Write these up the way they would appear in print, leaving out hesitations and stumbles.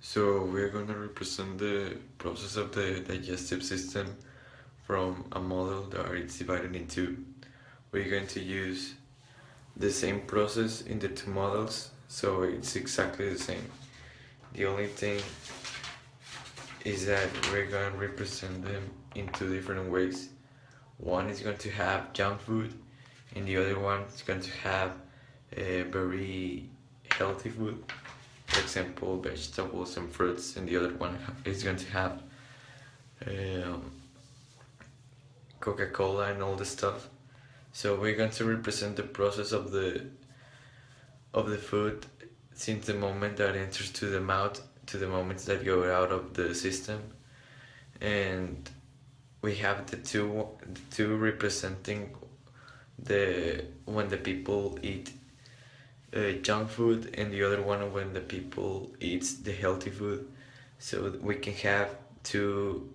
So we're going to represent the process of the digestive system from a model that is divided in two. We're going to use the same process in the two models, so it's exactly the same. The only thing is that we're going to represent them in two different ways. One is going to have junk food, and the other one is going to have a very healthy food, for example, vegetables and fruits, and the other one is going to have um, Coca-Cola and all the stuff. So we're going to represent the process of the food since the moment that enters to the mouth to the moments that go out of the system, and we have the two representing the when the people eat junk food, and the other one when the people eats the healthy food, so we can have two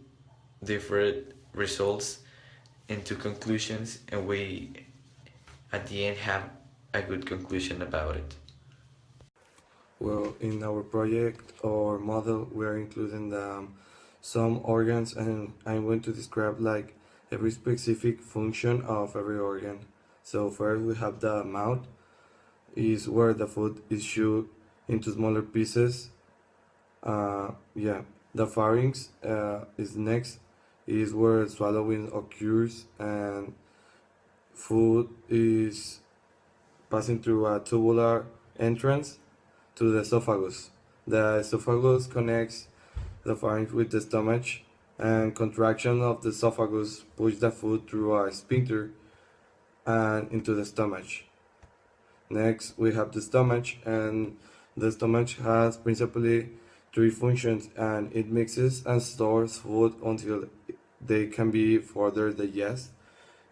different results and two conclusions, and we at the end have a good conclusion about it. Well, in our project or model, we are including some organs, and I'm going to describe like every specific function of every organ. So first we have the mouth, is where the food is chewed into smaller pieces. Yeah, the pharynx is next, is where swallowing occurs, and food is passing through a tubular entrance to the esophagus. The esophagus connects the pharynx with the stomach, and contraction of the esophagus push the food through a sphincter and into the stomach. Next, we have the stomach, and the stomach has principally three functions, and it mixes and stores food until they can be further digested.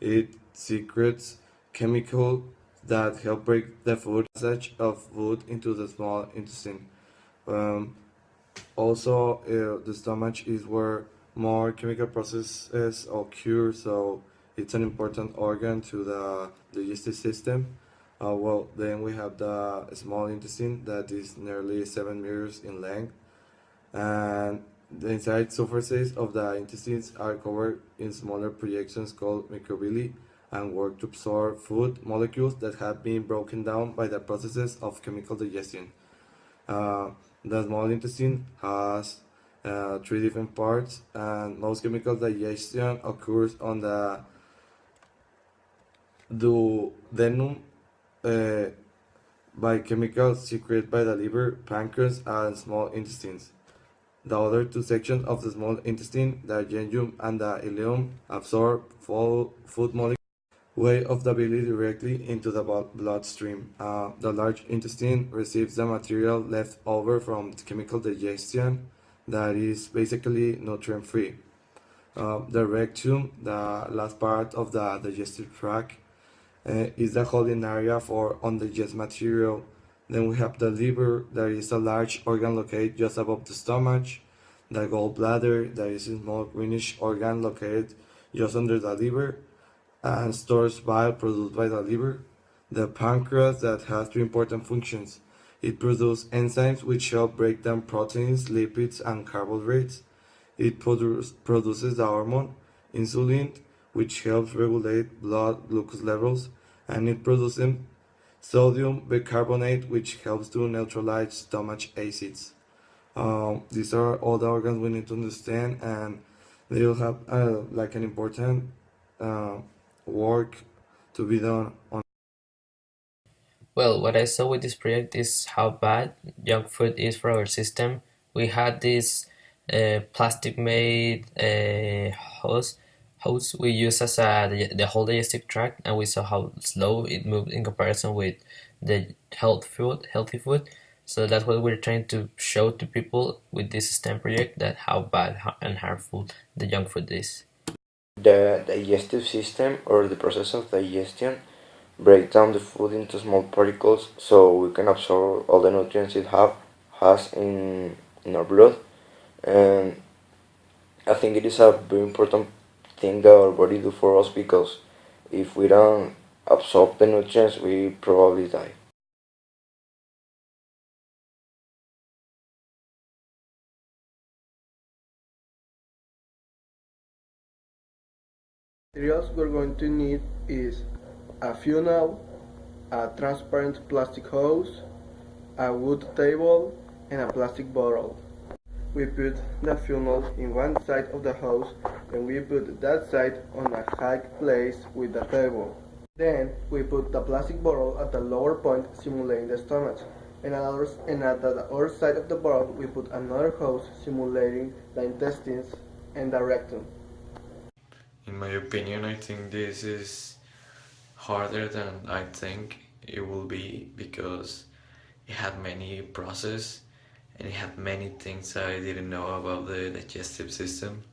It secretes chemicals that help break the food passage of food into the small intestine. Um, Also, the stomach is where more chemical processes occur, so it's an important organ to the digestive system. Well, then we have the small intestine that is nearly 7 meters in length, and the inside surfaces of the intestines are covered in smaller projections called microvilli and work to absorb food molecules that have been broken down by the processes of chemical digestion. Uh, the small intestine has three different parts, and most chemical digestion occurs on the duodenum uh, by chemicals secreted by the liver, pancreas, and small intestines. The other two sections of the small intestine, the jejunum and the ileum, absorb food molecules way of the belly directly into the bloodstream. The large intestine receives the material left over from the chemical digestion that is basically nutrient free. The rectum, the last part of the digestive tract, is the holding area for undigested material. Then we have the liver, that is a large organ located just above the stomach. The gallbladder, that is a small greenish organ located just under the liver and stores bile produced by the liver. The pancreas, that has three important functions. It produces enzymes which help break down proteins, lipids, and carbohydrates. It produces the hormone insulin, which helps regulate blood glucose levels, and it produces sodium bicarbonate, which helps to neutralize stomach acids. These are all the organs we need to understand, and they will have like an important uh, work to be done on. Well, what I saw with this project is how bad junk food is for our system. We had this plastic made hose we use as the whole digestive tract, and we saw how slow it moved in comparison with the healthy food. So that's what we're trying to show to people with this STEM project, that how bad and harmful the junk food is. The digestive system, or the process of digestion, break down the food into small particles so we can absorb all the nutrients it has in our blood. And I think it is a very important thing that our body do for us, because if we don't absorb the nutrients, we probably die. Materials we're going to need is a funnel, a transparent plastic hose, a wood table, and a plastic bottle. We put the funnel in one side of the hose and we put that side on a high place with the table. Then we put the plastic bottle at the lower point simulating the stomach. And at the other side of the bottle we put another hose simulating the intestines and the rectum. In my opinion, I think this is harder than I think it will be because it had many process and it had many things I didn't know about the digestive system.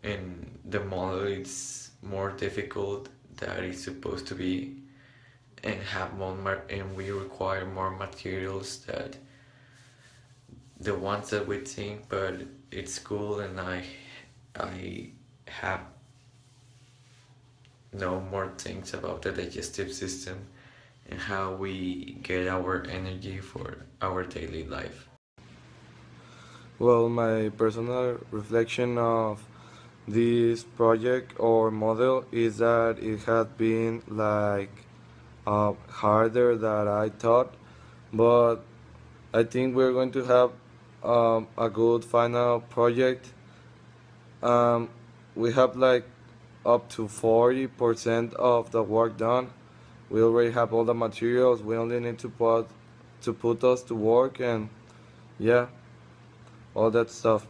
And the model is more difficult than it's supposed to be, and have and we require more materials that the ones that we think. But it's cool, and I have know more things about the digestive system and how we get our energy for our daily life. Well, my personal reflection of this project or model is that it had been like harder than I thought, but I think we're going to have a good final project. Um, we have like up to 40% of the work done. We already have all the materials. We only need to put us to work and yeah, all that stuff.